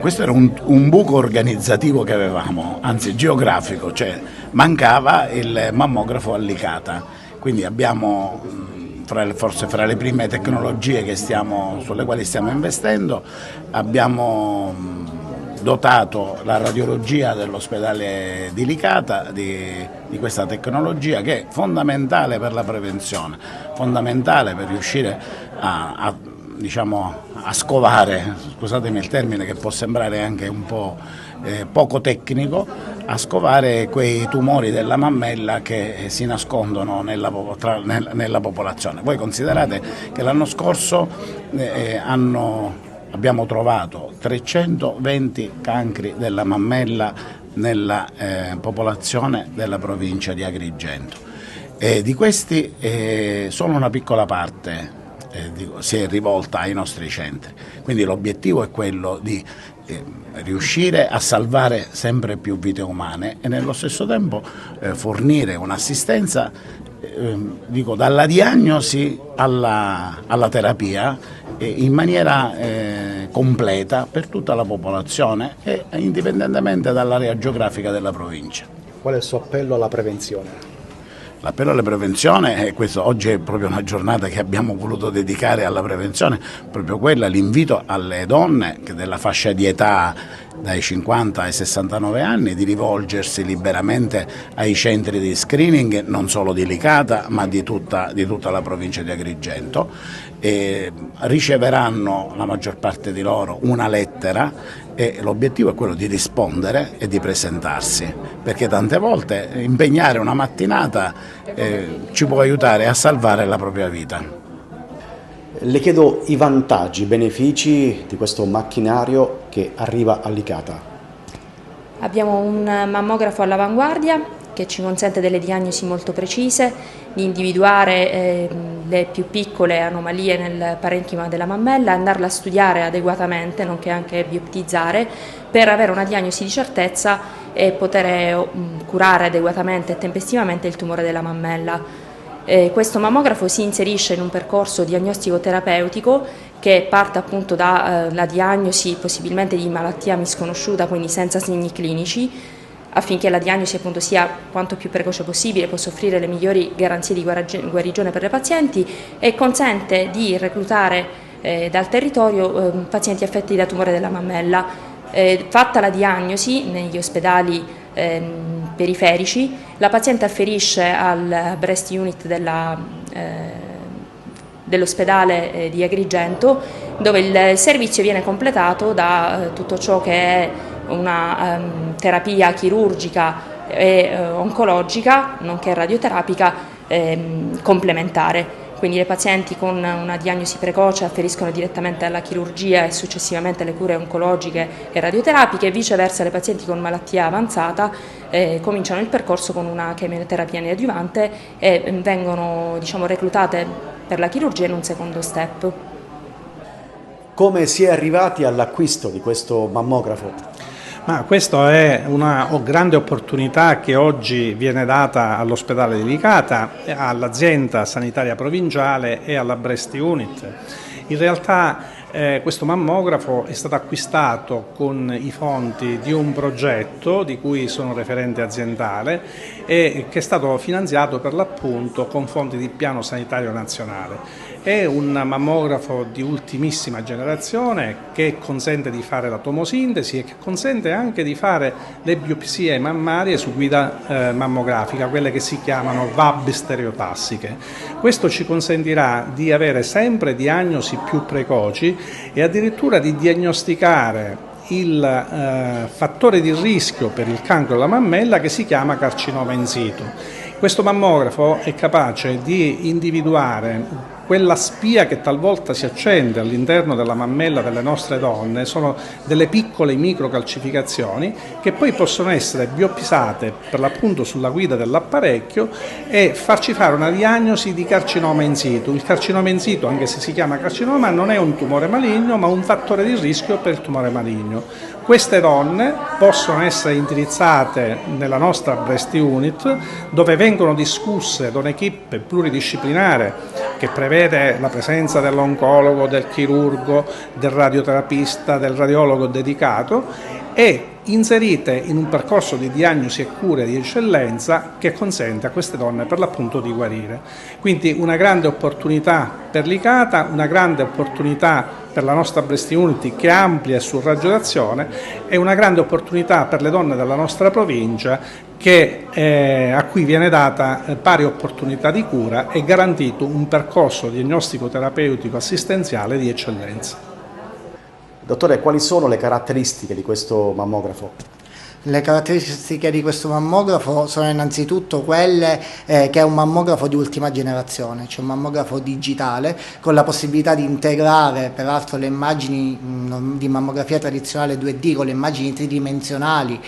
Questo era un buco organizzativo che avevamo, anzi geografico, cioè mancava il mammografo a Licata, quindi abbiamo forse fra le prime tecnologie sulle quali stiamo investendo, abbiamo dotato la radiologia dell'ospedale di Licata di questa tecnologia che è fondamentale per la prevenzione, fondamentale per riuscire a scovare, scusatemi il termine che può sembrare anche un po' poco tecnico, a scovare quei tumori della mammella che si nascondono nella popolazione. Voi considerate che l'anno scorso abbiamo trovato 320 cancri della mammella nella popolazione della provincia di Agrigento. Di questi solo una piccola parte si è rivolta ai nostri centri, quindi l'obiettivo è quello di riuscire a salvare sempre più vite umane e nello stesso tempo fornire un'assistenza dalla diagnosi alla terapia in maniera completa per tutta la popolazione e indipendentemente dall'area geografica della provincia. Qual è il suo appello alla prevenzione? L'appello alla prevenzione, oggi è proprio una giornata che abbiamo voluto dedicare alla prevenzione, proprio quella, l'invito alle donne che della fascia di età dai 50 ai 69 anni di rivolgersi liberamente ai centri di screening non solo di Licata ma di tutta la provincia di Agrigento. Riceveranno la maggior parte di loro una lettera e l'obiettivo è quello di rispondere e di presentarsi, perché tante volte impegnare una mattinata ci può aiutare a salvare la propria vita. Le chiedo i vantaggi, i benefici di questo macchinario che arriva a Licata. Abbiamo un mammografo all'avanguardia che ci consente delle diagnosi molto precise, di individuare le più piccole anomalie nel parenchima della mammella, andarla a studiare adeguatamente, nonché anche bioptizzare, per avere una diagnosi di certezza e poter curare adeguatamente e tempestivamente il tumore della mammella. Questo mammografo si inserisce in un percorso diagnostico-terapeutico che parte appunto dalla diagnosi possibilmente di malattia misconosciuta, quindi senza segni clinici, affinché la diagnosi appunto sia quanto più precoce possibile, possa offrire le migliori garanzie di guarigione per le pazienti e consente di reclutare dal territorio pazienti affetti da tumore della mammella. Fatta la diagnosi negli ospedali periferici, la paziente afferisce al breast unit dell'ospedale di Agrigento, dove il servizio viene completato da tutto ciò che è una terapia chirurgica e oncologica, nonché radioterapica complementare. Quindi le pazienti con una diagnosi precoce afferiscono direttamente alla chirurgia e successivamente alle cure oncologiche e radioterapiche, e viceversa le pazienti con malattia avanzata cominciano il percorso con una chemioterapia neoadiuvante e vengono reclutate per la chirurgia in un secondo step. Come si è arrivati all'acquisto di questo mammografo? Ma questa è una grande opportunità che oggi viene data all'ospedale di Licata, all'azienda sanitaria provinciale e alla Breast Unit. In realtà questo mammografo è stato acquistato con i fondi di un progetto di cui sono referente aziendale e che è stato finanziato per l'appunto con fondi di Piano Sanitario Nazionale. È un mammografo di ultimissima generazione che consente di fare la tomosintesi e che consente anche di fare le biopsie mammarie su guida mammografica, quelle che si chiamano VAB stereotassiche. Questo ci consentirà di avere sempre diagnosi più precoci e addirittura di diagnosticare il fattore di rischio per il cancro della mammella che si chiama carcinoma in situ. Questo mammografo è capace di individuare quella spia che talvolta si accende all'interno della mammella delle nostre donne, sono delle piccole microcalcificazioni che poi possono essere biopsate per l'appunto sulla guida dell'apparecchio e farci fare una diagnosi di carcinoma in situ. Il carcinoma in situ, anche se si chiama carcinoma, non è un tumore maligno ma un fattore di rischio per il tumore maligno. Queste donne possono essere indirizzate nella nostra Breast Unit, dove vengono discusse da un'equipe pluridisciplinare che prevede la presenza dell'oncologo, del chirurgo, del radioterapista, del radiologo dedicato, e inserite in un percorso di diagnosi e cure di eccellenza che consente a queste donne per l'appunto di guarire. Quindi una grande opportunità per l'ICATA, una grande opportunità per la nostra Breast Unity che amplia sul raggio d'azione e una grande opportunità per le donne della nostra provincia a cui viene data pari opportunità di cura e garantito un percorso diagnostico terapeutico assistenziale di eccellenza. Dottore, quali sono le caratteristiche di questo mammografo? Le caratteristiche di questo mammografo sono innanzitutto quelle che è un mammografo di ultima generazione, cioè un mammografo digitale con la possibilità di integrare peraltro le immagini di mammografia tradizionale 2D con le immagini tridimensionali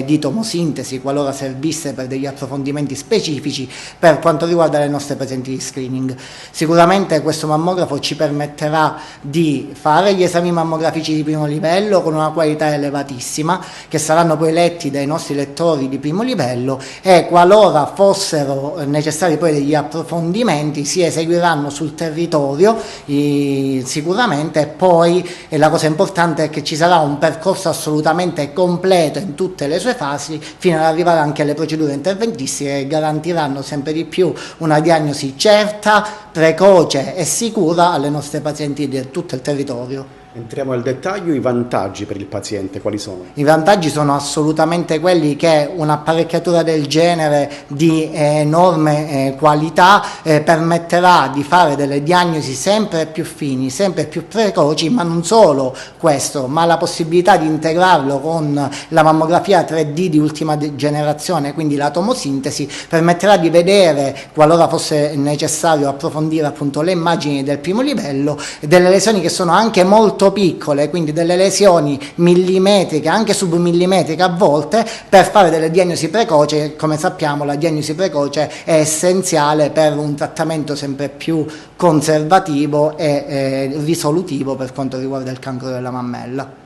di tomosintesi qualora servisse per degli approfondimenti specifici per quanto riguarda le nostre pazienti di screening. Sicuramente questo mammografo ci permetterà di fare gli esami mammografici di primo livello con una qualità elevatissima che saranno poi letti dai nostri lettori di primo livello e qualora fossero necessari poi degli approfondimenti si eseguiranno sul territorio sicuramente, e poi la cosa importante è che ci sarà un percorso assolutamente completo in tutte le sue fasi fino ad arrivare anche alle procedure interventistiche che garantiranno sempre di più una diagnosi certa, precoce e sicura alle nostre pazienti di tutto il territorio. Entriamo nel dettaglio, i vantaggi per il paziente quali sono? I vantaggi sono assolutamente quelli che un'apparecchiatura del genere di enorme qualità permetterà di fare delle diagnosi sempre più fini, sempre più precoci, ma non solo questo, ma la possibilità di integrarlo con la mammografia 3D di ultima generazione, quindi la tomosintesi, permetterà di vedere, qualora fosse necessario approfondire appunto le immagini del primo livello, delle lesioni che sono anche molto piccole, quindi delle lesioni millimetriche, anche submillimetriche a volte, per fare delle diagnosi precoci. Come sappiamo la diagnosi precoce è essenziale per un trattamento sempre più conservativo e risolutivo per quanto riguarda il cancro della mammella.